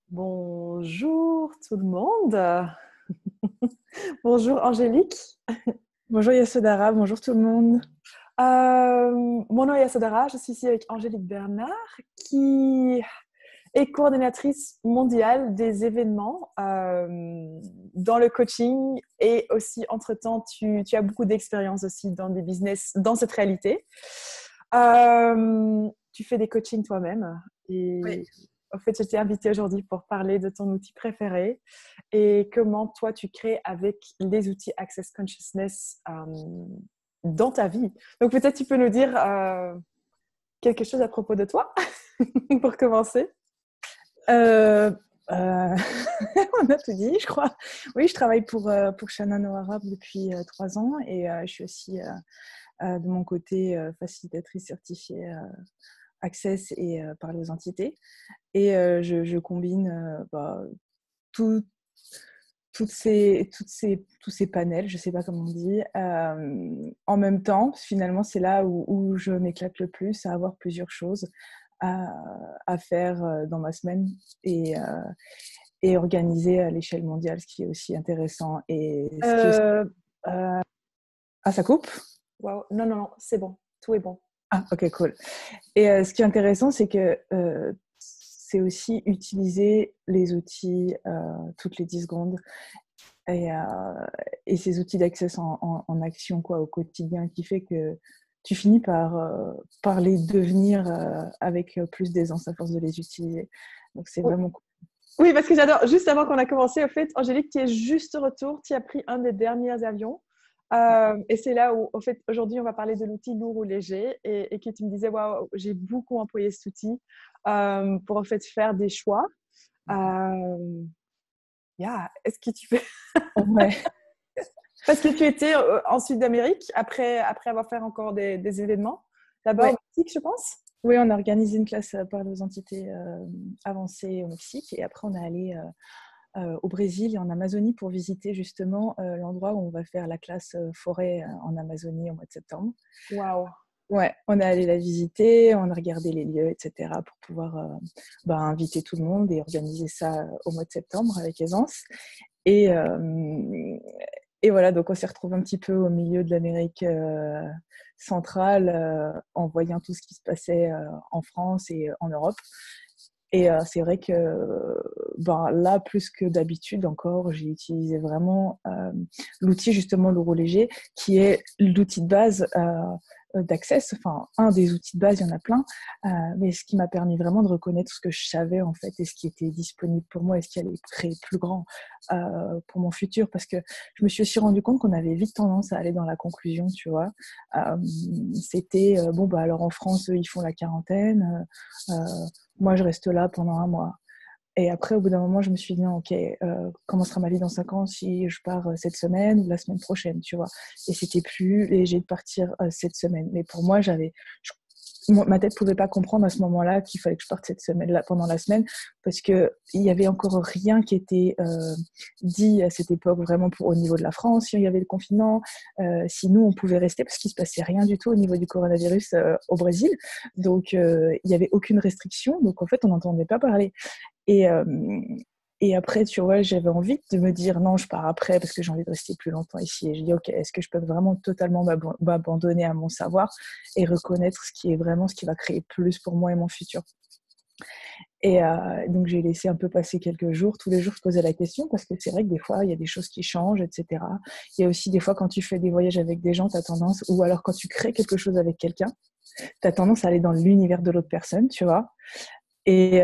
Bonjour tout le monde. Bonjour Angélique. Bonjour Yasodara, bonjour tout le monde. Mon nom est Yasodara, je suis ici avec Angélique Bernard qui est coordinatrice mondiale des événements dans le coaching et aussi entre-temps tu as beaucoup d'expérience aussi dans des business, dans cette réalité. Tu fais des coachings toi-même Oui. et en fait, je t'ai invitée aujourd'hui pour parler de ton outil préféré et comment toi, tu crées avec les outils Access Consciousness dans ta vie. Donc, peut-être tu peux nous dire quelque chose à propos de toi pour commencer. Euh, euh, on a tout dit, je crois. Oui, je travaille pour Shannon O'Hara depuis 3 ans et je suis aussi de mon côté facilitatrice certifiée Access et parler aux entités. Et je combine tout, tous ces panels, je ne sais pas comment on dit, en même temps. Finalement, c'est là où je m'éclate le plus, à avoir plusieurs choses à faire dans ma semaine et organiser à l'échelle mondiale, ce qui est aussi intéressant. Et ce qui est aussi... Euh, Ah, ça coupe? wow. Non, non, non, c'est bon. Tout est bon. Ah, ok, cool. Et ce qui est intéressant, c'est que c'est aussi utiliser les outils toutes les 10 secondes et, euh, et ces outils d'accès en action quoi, au quotidien qui fait que tu finis par les devenir avec plus d'aisance à force de les utiliser. Donc, c'est vraiment cool. Oui, parce que j'adore. Juste avant qu'on a commencé, au fait, Angélique, tu es juste de retour. Tu as pris un des derniers avions. Et c'est là où, au fait, aujourd'hui, on va parler de l'outil lourd ou léger et que tu me disais, waouh, j'ai beaucoup employé cet outil pour, en fait, faire des choix. Yeah. Est-ce que tu peux... Ouais. Parce que tu étais en Sud-Amérique après avoir fait encore des événements là-bas au Ouais. Mexique, je pense. Oui, on a organisé une classe par nos entités avancées au Mexique et après on est allé au Brésil et en Amazonie pour visiter justement l'endroit où on va faire la classe forêt en Amazonie au mois de septembre. Waouh. Ouais, on est allé la visiter, on a regardé les lieux, etc. pour pouvoir inviter tout le monde et organiser ça au mois de septembre avec aisance. Et, et voilà, donc on s'est retrouvé un petit peu au milieu de l'Amérique centrale en voyant tout ce qui se passait en France et en Europe. Et c'est vrai que là, plus que d'habitude encore, j'ai utilisé vraiment l'outil justement l'euro léger, qui est l'outil de base d'Access, enfin un des outils de base, il y en a plein, mais ce qui m'a permis vraiment de reconnaître ce que je savais en fait et ce qui était disponible pour moi et ce qui allait créer plus grand pour mon futur, parce que je me suis aussi rendu compte qu'on avait vite tendance à aller dans la conclusion, tu vois. C'était alors en France, eux, ils font la quarantaine. Moi, je reste là pendant un mois. Et après, au bout d'un moment, je me suis dit, non, ok, comment sera ma vie dans 5 ans si je pars cette semaine ou la semaine prochaine, tu vois. Et c'était plus léger de partir cette semaine. Mais pour moi, ma tête pouvait pas comprendre à ce moment-là qu'il fallait que je parte cette semaine-là pendant la semaine, parce que il y avait encore rien qui était dit à cette époque vraiment au niveau de la France, si il y avait le confinement, si nous on pouvait rester, parce qu'il se passait rien du tout au niveau du coronavirus au Brésil, donc il y avait aucune restriction, donc en fait on n'entendait pas parler. Et, euh, et après, tu vois, j'avais envie de me dire non, je pars après parce que j'ai envie de rester plus longtemps ici. Et je dis, ok, est-ce que je peux vraiment totalement m'abandonner à mon savoir et reconnaître ce qui est vraiment ce qui va créer plus pour moi et mon futur. Et donc, j'ai laissé un peu passer quelques jours. Tous les jours, je posais la question parce que c'est vrai que des fois, il y a des choses qui changent, etc. Il y a aussi des fois, quand tu fais des voyages avec des gens, tu as tendance, ou alors quand tu crées quelque chose avec quelqu'un, tu as tendance à aller dans l'univers de l'autre personne, tu vois. Et,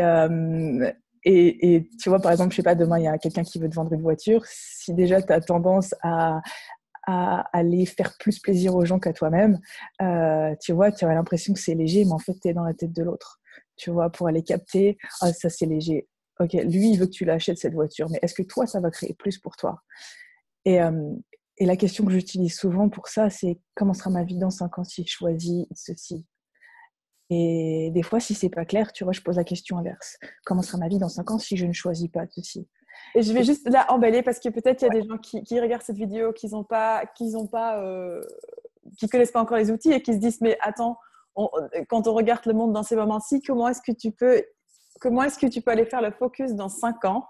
et tu vois, par exemple, je sais pas, demain, il y a quelqu'un qui veut te vendre une voiture. Si déjà, tu as tendance à aller faire plus plaisir aux gens qu'à toi-même, tu vois, tu as l'impression que c'est léger, mais en fait, tu es dans la tête de l'autre. Tu vois, pour aller capter, ah, ça c'est léger. Ok, lui, il veut que tu l'achètes cette voiture, mais est-ce que toi, ça va créer plus pour toi? Et, et la question que j'utilise souvent pour ça, c'est comment sera ma vie dans 5 ans si je choisis ceci? Et des fois, si c'est pas clair, tu vois, je pose la question inverse. Comment sera ma vie dans 5 ans si je ne choisis pas ceci? Et je vais Et juste là emballer parce que peut-être il y a ouais, des gens qui regardent cette vidéo, qui connaissent pas encore les outils et qui se disent mais attends, quand on regarde le monde dans ces moments-ci, comment est-ce que tu peux comment est-ce que tu peux aller faire le focus dans 5 ans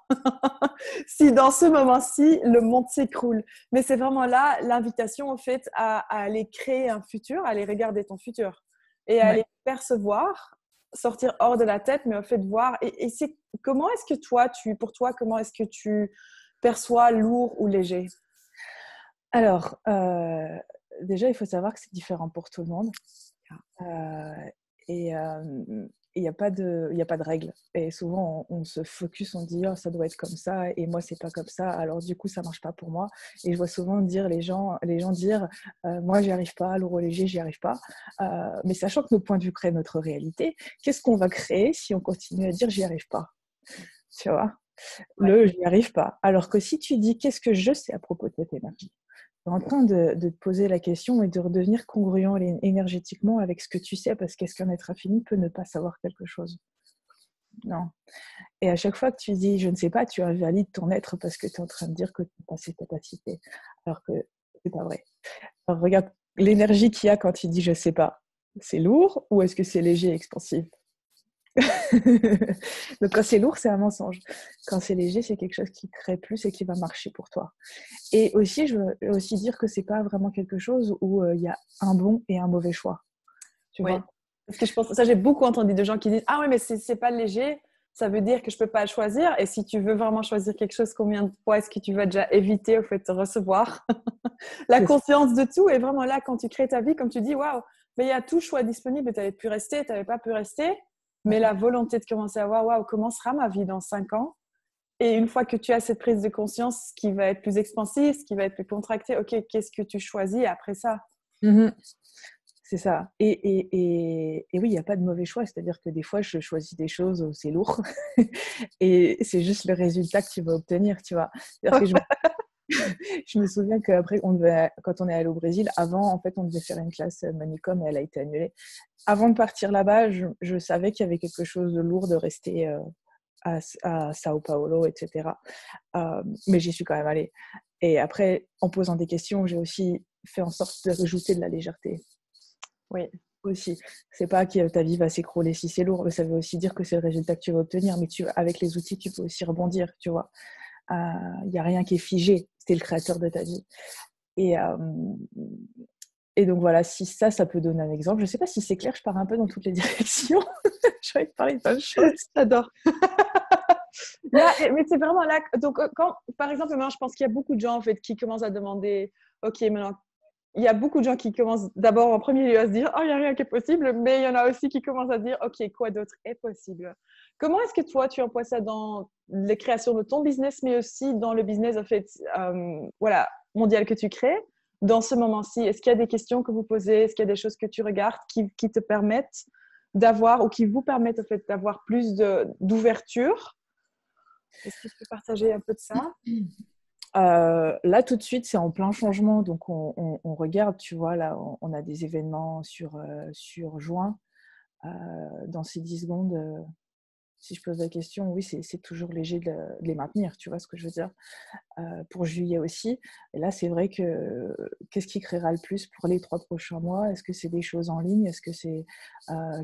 si dans ce moment-ci, le monde s'écroule? Mais c'est vraiment là l'invitation, en fait, à aller créer un futur, à aller regarder ton futur et à Ouais. aller percevoir, sortir hors de la tête, mais au fait de voir. Et c'est, comment est-ce que toi, pour toi, comment est-ce que tu perçois lourd ou léger? Alors, déjà, il faut savoir que c'est différent pour tout le monde. Euh, et il n'y a pas de règle. Et souvent, on se focus, on dit oh, ça doit être comme ça, et moi, c'est pas comme ça. Alors, du coup, ça marche pas pour moi. Et je vois souvent dire les gens dire moi, j'y arrive pas, lourd ou léger, j'y arrive pas. Mais sachant que nos points de vue créent notre réalité, qu'est-ce qu'on va créer si on continue à dire j'y arrive pas? Tu vois, j'y arrive pas. Alors que si tu dis qu'est-ce que je sais à propos de cette énergie, en train de te poser la question et de redevenir congruent énergétiquement avec ce que tu sais, parce qu'est-ce qu'un être infini peut ne pas savoir quelque chose? Non. Et à chaque fois que tu dis je ne sais pas, tu invalides ton être parce que tu es en train de dire que tu n'as pas ces capacités. Alors que c'est pas vrai. Alors regarde l'énergie qu'il y a quand tu dis je sais pas. C'est lourd ou est-ce que c'est léger et expansif? Donc quand c'est lourd, c'est un mensonge. Quand c'est léger, c'est quelque chose qui crée plus et qui va marcher pour toi. Et aussi, je veux aussi dire que c'est pas vraiment quelque chose où il y a un bon et un mauvais choix. Tu Oui, vois? parce que je pense, ça j'ai beaucoup entendu de gens qui disent ah ouais mais c'est pas léger, ça veut dire que je peux pas le choisir. Et si tu veux vraiment choisir quelque chose, combien de fois est-ce que tu vas déjà éviter au fait de recevoir la C'est ça. conscience de tout? Et vraiment là, quand tu crées ta vie, comme tu dis, waouh, mais il y a tout choix disponible. Tu avais pu rester, tu n'avais pas pu rester, mais Ouais. la volonté de commencer à voir waouh, comment sera ma vie dans 5 ans? Et une fois que tu as cette prise de conscience, ce qui va être plus expansif, ce qui va être plus contracté, ok, qu'est-ce que tu choisis après ça? Mhm. C'est ça. Et oui, il n'y a pas de mauvais choix. C'est-à-dire que des fois, je choisis des choses où c'est lourd et c'est juste le résultat que tu vas obtenir, tu vois. C'est-à-dire que je me souviens qu'après, quand on est allé au Brésil, avant, en fait, on devait faire une classe Manicom et elle a été annulée. Avant de partir là-bas, je savais qu'il y avait quelque chose de lourd de rester à Sao Paulo, etc. Mais j'y suis quand même allée. Et après, en posant des questions, j'ai aussi fait en sorte de rajouter de la légèreté. Oui. Aussi, c'est pas que ta vie va s'écrouler si c'est lourd, mais ça veut aussi dire que c'est le résultat que tu vas obtenir. Mais avec les outils, tu peux aussi rebondir, tu vois. Il n'y a rien qui est figé. C'est le créateur de ta vie. Et, et donc voilà, si ça peut donner un exemple. Je sais pas si c'est clair, je pars un peu dans toutes les directions. J'ai envie de parler de plein de choses. J'adore. Mais c'est vraiment là. Donc, quand, par exemple, maintenant, je pense qu'il y a beaucoup de gens en fait, qui commencent à demander ok, maintenant, il y a beaucoup de gens qui commencent d'abord en premier lieu à se dire oh, il n'y a rien qui est possible, mais il y en a aussi qui commencent à dire ok, quoi d'autre est possible? Comment est-ce que toi, tu emploies ça dans les créations de ton business, mais aussi dans le business en fait, voilà, mondial que tu crées dans ce moment-ci? Est-ce qu'il y a des questions que vous posez? Est-ce qu'il y a des choses que tu regardes qui te permettent d'avoir ou qui vous permettent en fait, d'avoir plus d'ouverture? Est-ce que tu peux partager un peu de ça? Là, tout de suite, c'est en plein changement. Donc, on regarde, tu vois, là, on a des événements sur juin. Dans ces 10 secondes, si je pose la question, oui, c'est toujours léger de les maintenir, tu vois ce que je veux dire. Pour juillet aussi. Et là, c'est vrai que qu'est-ce qui créera le plus pour les 3 prochains mois? Est-ce que c'est des choses en ligne? Est-ce que c'est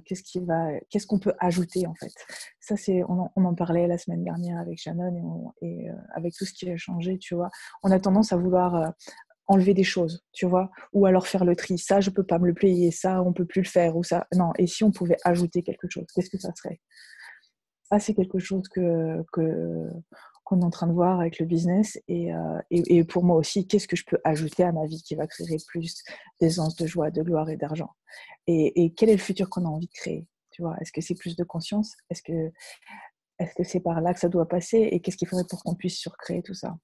qu'est-ce qu'on peut ajouter en fait? Ça, on en parlait la semaine dernière avec Shannon et avec tout ce qui a changé, tu vois. On a tendance à vouloir enlever des choses, tu vois, ou alors faire le tri. Ça, je peux pas me le payer. Ça, on peut plus le faire. Ou ça, non. Et si on pouvait ajouter quelque chose, qu'est-ce que ça serait? Ça, c'est quelque chose qu'on est en train de voir avec le business. Et pour moi aussi, qu'est-ce que je peux ajouter à ma vie qui va créer plus d'aisance, de joie, de gloire et d'argent? Et quel est le futur qu'on a envie de créer? Tu vois, est-ce que c'est plus de conscience? Est-ce que c'est par là que ça doit passer? Et qu'est-ce qu'il faudrait pour qu'on puisse surcréer tout ça?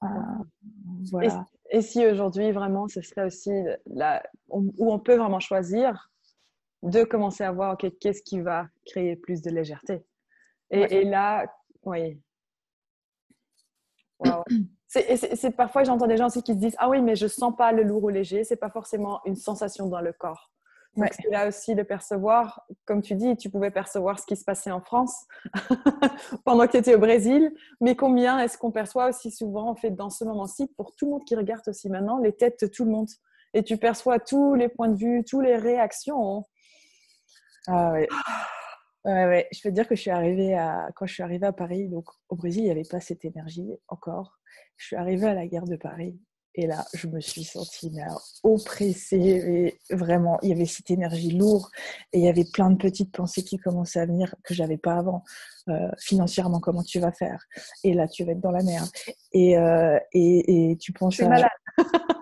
Euh, Et, voilà. et si aujourd'hui, vraiment, ce serait aussi où on peut vraiment choisir de commencer à voir ok, qu'est-ce qui va créer plus de légèreté. Ouais. Et là, oui. Wow. Parfois, j'entends des gens aussi qui se disent ah oui, mais je sens pas le lourd ou léger. C'est pas forcément une sensation dans le corps. Donc, Ouais. c'est là aussi de percevoir, comme tu dis, tu pouvais percevoir ce qui se passait en France pendant que tu étais au Brésil, mais combien est-ce qu'on perçoit aussi souvent, en fait, dans ce moment-ci, pour tout le monde qui regarde aussi maintenant, les têtes de tout le monde. Et tu perçois tous les points de vue, toutes les réactions. Ah ouais. Ouais. Je peux te dire que quand je suis arrivée à Paris, donc au Brésil, il n'y avait pas cette énergie encore. Je suis arrivée à la gare de Paris et là, je me suis sentie oppressée. Et vraiment, il y avait cette énergie lourde et il y avait plein de petites pensées qui commençaient à venir que j'avais pas avant. Financièrement, comment tu vas faire? Et là, tu vas être dans la merde. Et tu penses C'est à malade.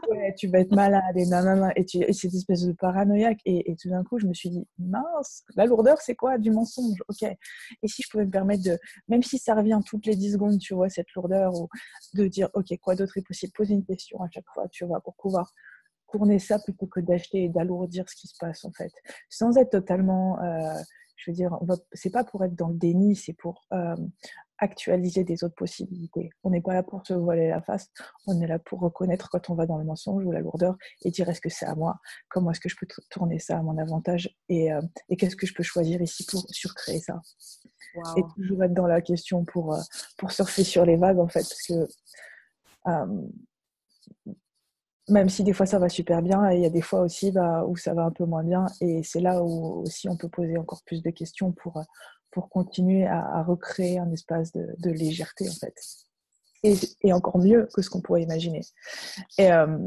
ouais, tu vas être malade et nanana, et cette espèce de paranoïaque. Et tout d'un coup, je me suis dit, mince, la lourdeur, c'est quoi? Du mensonge, ok. Et si je pouvais me permettre de, même si ça revient toutes les 10 secondes, tu vois, cette lourdeur, ou de dire, ok, quoi d'autre est possible? Poser une question à chaque fois, tu vois, pour pouvoir tourner ça plutôt que d'acheter et d'alourdir ce qui se passe, en fait. Sans être totalement, je veux dire, c'est pas pour être dans le déni, c'est pour actualiser des autres possibilités. On n'est pas là pour se voiler la face, on est là pour reconnaître quand on va dans le mensonge ou la lourdeur et dire est-ce que c'est à moi, comment est-ce que je peux tourner ça à mon avantage et qu'est-ce que je peux choisir ici pour surcréer ça. Et Waouh. toujours être dans la question pour surfer sur les vagues en fait, parce que euh, même si des fois ça va super bien, il y a des fois aussi où ça va un peu moins bien et c'est là où aussi on peut poser encore plus de questions pour continuer à recréer un espace de légèreté en fait. Et encore mieux que ce qu'on pourrait imaginer. Et, euh,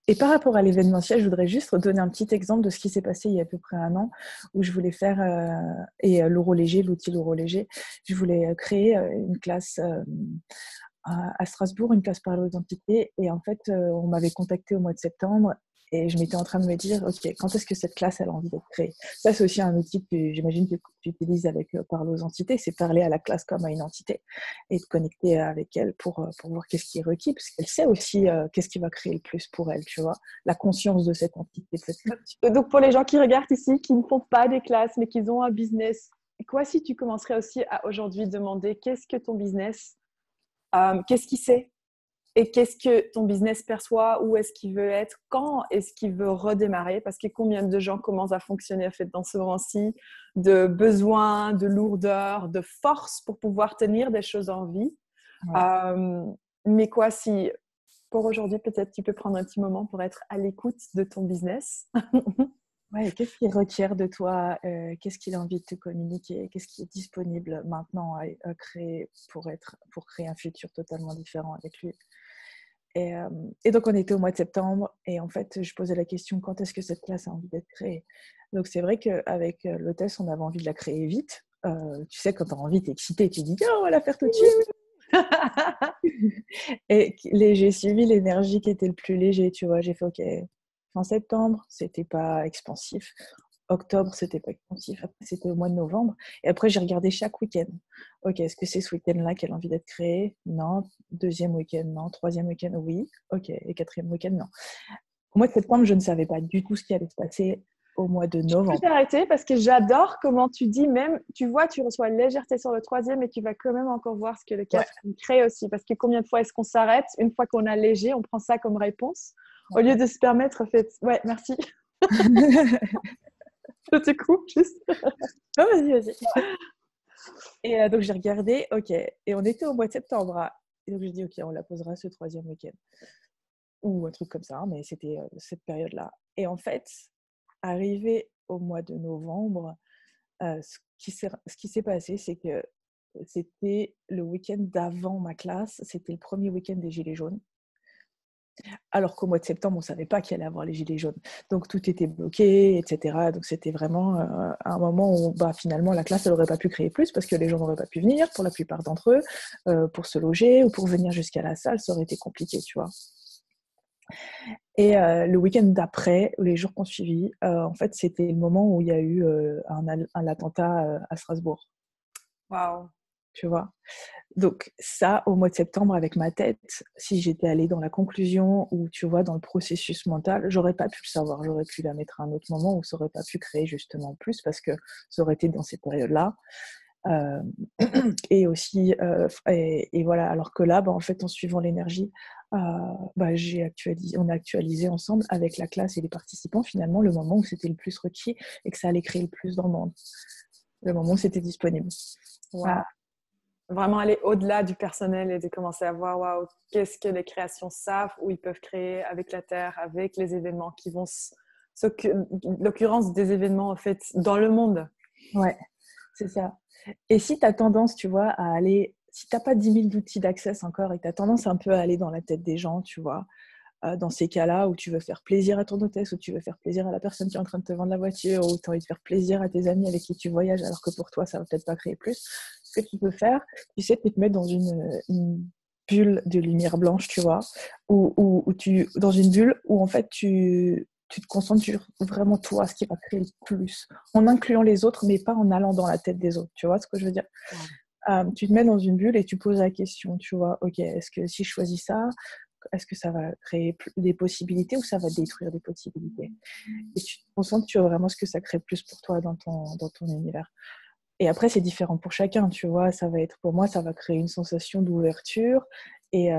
et par rapport à l'événementiel, je voudrais juste donner un petit exemple de ce qui s'est passé il y a à peu près un an, où je voulais faire, l'euro léger, l'outil l'euro léger, je voulais créer une classe à Strasbourg, une classe parler aux entités. Et en fait, on m'avait contacté au mois de septembre et je m'étais en train de me dire, OK, quand est-ce que cette classe elle a envie d'être créée? Ça, c'est aussi un outil que j'imagine que tu utilises avec parler aux entités, c'est parler à la classe comme à une entité et de connecter avec elle pour voir qu'est-ce qui est requis, parce qu'elle sait aussi qu'est-ce qui va créer le plus pour elle, tu vois, la conscience de cette entité, de cette classe. Donc, pour les gens qui regardent ici, qui ne font pas des classes, mais qui ont un business, quoi si tu commencerais aussi à aujourd'hui demander qu'est-ce que ton business, qu'est-ce qu'il sait et qu'est-ce que ton business perçoit, où est-ce qu'il veut être, quand est-ce qu'il veut redémarrer, parce que combien de gens commencent à fonctionner en fait, dans ce moment-ci, de besoin, de lourdeur, de force pour pouvoir tenir des choses en vie. Ouais. Euh, mais quoi si, pour aujourd'hui, peut-être tu peux prendre un petit moment pour être à l'écoute de ton business. Ouais, qu'est-ce qu'il requiert de toi? Qu'est-ce qu'il a envie de te communiquer? Qu'est-ce qui est disponible maintenant à créer pour créer un futur totalement différent avec lui? Et donc, on était au mois de septembre et en fait, je posais la question, quand est-ce que cette classe a envie d'être créée? Donc, c'est vrai qu'avec l'hôtesse, on avait envie de la créer vite. Tu sais, quand tu as envie, tu es excité, tu dis, oh, on va la faire tout de suite. Et j'ai suivi l'énergie qui était le plus léger, tu vois. J'ai fait, OK, fin septembre, c'était pas expansif. Octobre, c'était pas expansif. Après, c'était au mois de novembre. Et après, j'ai regardé chaque week-end. OK, est-ce que c'est ce week-end-là qu'elle a envie d'être créée? Non. Deuxième week-end, non. Troisième week-end, oui. OK. Et quatrième week-end, non. Au mois de septembre, je ne savais pas du tout ce qui allait se passer au mois de Je peux novembre. t'arrêter parce que j'adore comment tu dis même, tu vois, tu reçois légèreté sur le troisième et tu vas quand même encore voir ce que le Ouais. quatrième crée aussi. Parce que combien de fois est-ce qu'on s'arrête une fois qu'on a léger, on prend ça comme réponse au lieu de se permettre, en fait, ouais, merci, je te coupe juste. Oh, vas-y, vas-y. Et donc, j'ai regardé, OK. Et on était au mois de septembre. Et donc, j'ai dit, OK, on la posera ce troisième week-end. Ou un truc comme ça, mais c'était cette période-là. Et en fait, arrivé au mois de novembre, ce qui s'est passé, c'est que c'était le week-end d'avant ma classe, c'était le premier week-end des Gilets jaunes. Alors qu'au mois de septembre, on ne savait pas qu'il allait avoir les Gilets jaunes. Donc tout était bloqué, etc. Donc c'était vraiment un moment où finalement la classe n'aurait pas pu créer plus parce que les gens n'auraient pas pu venir pour la plupart d'entre eux, pour se loger ou pour venir jusqu'à la salle, ça aurait été compliqué, tu vois. Et le week-end d'après, les jours qui ont suivi, en fait, c'était le moment où il y a eu un attentat à Strasbourg, Waouh. tu vois. Donc ça, au mois de septembre, avec ma tête, si j'étais allée dans la conclusion ou, tu vois, dans le processus mental, j'aurais pas pu le savoir. J'aurais pu la mettre à un autre moment où ça aurait pas pu créer justement plus parce que ça aurait été dans ces périodes-là. Euh, et aussi, et voilà, alors que là, en fait, en suivant l'énergie, on a actualisé ensemble avec la classe et les participants finalement le moment où c'était le plus requis et que ça allait créer le plus dans le monde, le moment où c'était disponible. Waouh. Ah, Vraiment aller au-delà du personnel et de commencer à voir, waouh, qu'est-ce que les créations savent, où ils peuvent créer avec la Terre, avec les événements qui vont l'occurrence des événements en fait dans le monde. ouais. C'est ça. Et si tu as tendance, tu vois, à aller, si tu n'as pas 10 000 outils d'accès encore et tu as tendance un peu à aller dans la tête des gens, tu vois, dans ces cas-là où tu veux faire plaisir à ton hôtesse, où tu veux faire plaisir à la personne qui est en train de te vendre la voiture, où tu as envie de faire plaisir à tes amis avec qui tu voyages, alors que pour toi, ça va peut-être pas créer plus, ce que tu peux faire, tu sais, c'est te mettre dans une bulle de lumière blanche, tu vois, dans une bulle où en fait tu te concentres sur vraiment toi, ce qui va créer le plus, en incluant les autres, mais pas en allant dans la tête des autres. Tu vois ce que je veux dire? Tu te mets dans une bulle et tu poses la question, tu vois, ok, est-ce que si je choisis ça, est-ce que ça va créer des possibilités ou ça va détruire des possibilités? Et tu te concentres sur vraiment ce que ça crée plus pour toi dans ton univers. Et après, c'est différent pour chacun, tu vois. Ça va être, pour moi, ça va créer une sensation d'ouverture. Et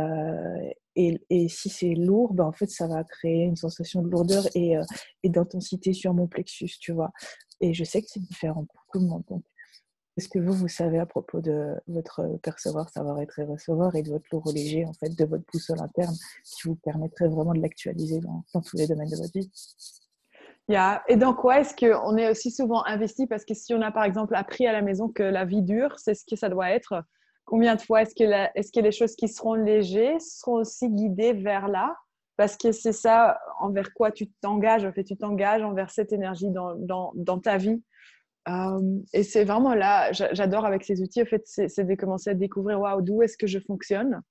si c'est lourd, ben, en fait, ça va créer une sensation de lourdeur et d'intensité sur mon plexus, tu vois. Et je sais que c'est différent pour tout le monde. Donc, est-ce que vous savez à propos de votre percevoir, savoir-être et recevoir et de votre lourd léger, en fait, de votre boussole interne, qui vous permettrait vraiment de l'actualiser dans tous les domaines de votre vie? Yeah. Et dans quoi est-ce qu'on est aussi souvent investi? Parce que si on a par exemple appris à la maison que la vie dure, c'est ce que ça doit être, combien de fois est-ce que les choses qui seront légères seront aussi guidées vers là? Parce que c'est ça envers quoi tu t'engages. En fait, tu t'engages envers cette énergie dans ta vie. Et c'est vraiment là, j'adore avec ces outils, en fait, c'est de commencer à découvrir, waouh, d'où est-ce que je fonctionne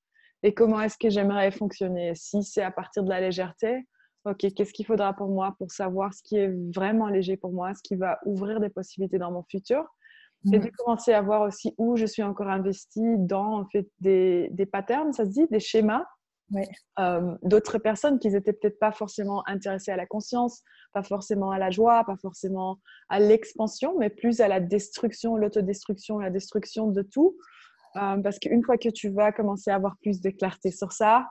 et comment est-ce que j'aimerais fonctionner. Si c'est à partir de la légèreté, ok, qu'est-ce qu'il faudra pour moi pour savoir ce qui est vraiment léger pour moi, ce qui va ouvrir des possibilités dans mon futur. Et de commencer à voir aussi où je suis encore investie dans en fait, des patterns, ça se dit, des schémas Ouais. d'autres personnes qui n'étaient peut-être pas forcément intéressées à la conscience, pas forcément à la joie, pas forcément à l'expansion, mais plus à la destruction, l'autodestruction, la destruction de tout. Parce qu'une fois que tu vas commencer à avoir plus de clarté sur ça,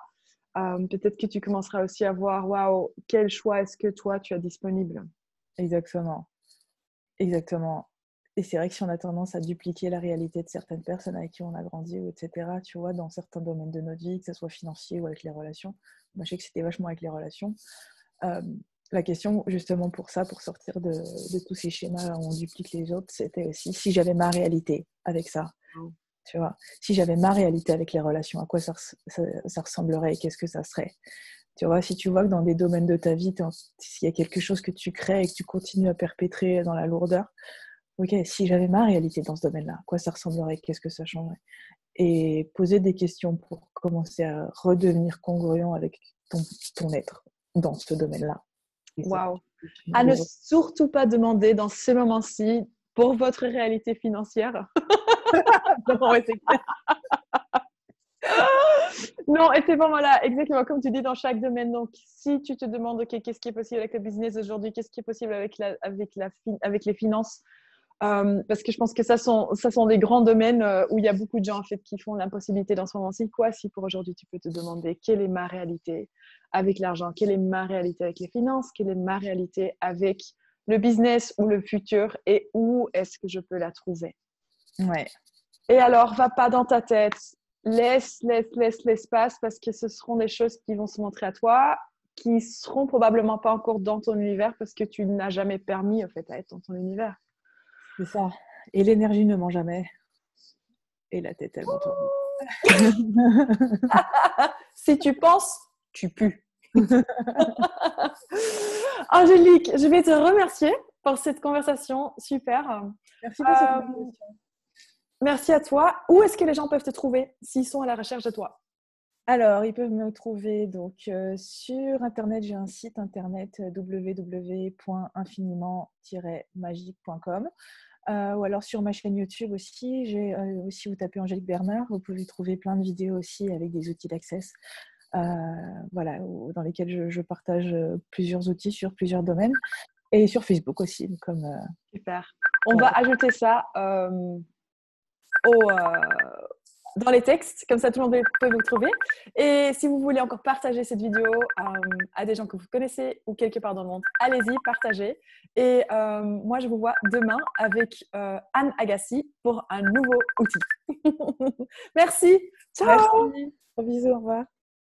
peut-être que tu commenceras aussi à voir, waouh, quel choix est-ce que toi, tu as disponible. Exactement. Exactement. Et c'est vrai que si on a tendance à dupliquer la réalité de certaines personnes avec qui on a grandi, ou etc., tu vois, dans certains domaines de notre vie, que ce soit financier ou avec les relations, moi je sais que c'était vachement avec les relations. Euh, la question, justement, pour ça, pour sortir de tous ces schémas où on duplique les autres, c'était aussi si j'avais ma réalité avec ça, tu vois. Si j'avais ma réalité avec les relations, à quoi ça ressemblerait et qu'est-ce que ça serait? Tu vois, si tu vois que dans des domaines de ta vie, s'il y a quelque chose que tu crées et que tu continues à perpétrer dans la lourdeur, ok, si j'avais ma réalité dans ce domaine-là, à quoi ça ressemblerait, qu'est-ce que ça changerait? Et poser des questions pour commencer à redevenir congruent avec ton être dans ce domaine-là. Waouh! À ne surtout pas demander dans ce moment-ci pour votre réalité financière. Non, ouais, c'est clair. Non, et c'est vraiment là, exactement comme tu dis dans chaque domaine. Donc, si tu te demandes, OK, qu'est-ce qui est possible avec le business aujourd'hui, qu'est-ce qui est possible avec les finances, parce que je pense que ça sont des grands domaines où il y a beaucoup de gens en fait qui font l'impossibilité dans ce moment-ci. Quoi, si pour aujourd'hui tu peux te demander quelle est ma réalité avec l'argent, quelle est ma réalité avec les finances, quelle est ma réalité avec le business ou le futur et où est-ce que je peux la trouver? Ouais. Et alors, va pas dans ta tête. Laisse l'espace parce que ce seront des choses qui vont se montrer à toi, qui seront probablement pas encore dans ton univers parce que tu n'as jamais permis en fait à être dans ton univers. C'est ça. Et l'énergie ne ment jamais. Et la tête, elle ment toujours. Si tu penses, tu pues. Angélique, je vais te remercier pour cette conversation super. Merci pour cette invitation. Merci à toi. Où est-ce que les gens peuvent te trouver s'ils sont à la recherche de toi? Alors, ils peuvent me trouver donc sur Internet. J'ai un site internet www.infiniment-magique.com ou alors sur ma chaîne YouTube aussi. J'ai aussi, vous tapez Angélique Bernard, vous pouvez trouver plein de vidéos aussi avec des outils d'access. Voilà, dans lesquels je partage plusieurs outils sur plusieurs domaines. Et sur Facebook aussi. Super. On va ajouter ça dans les textes, comme ça tout le monde peut vous trouver. Et si vous voulez encore partager cette vidéo à des gens que vous connaissez ou quelque part dans le monde, allez-y, partagez. Et moi, je vous vois demain avec Anne Agassi pour un nouveau outil. Merci. Ciao. Merci. Gros bisous. Au revoir.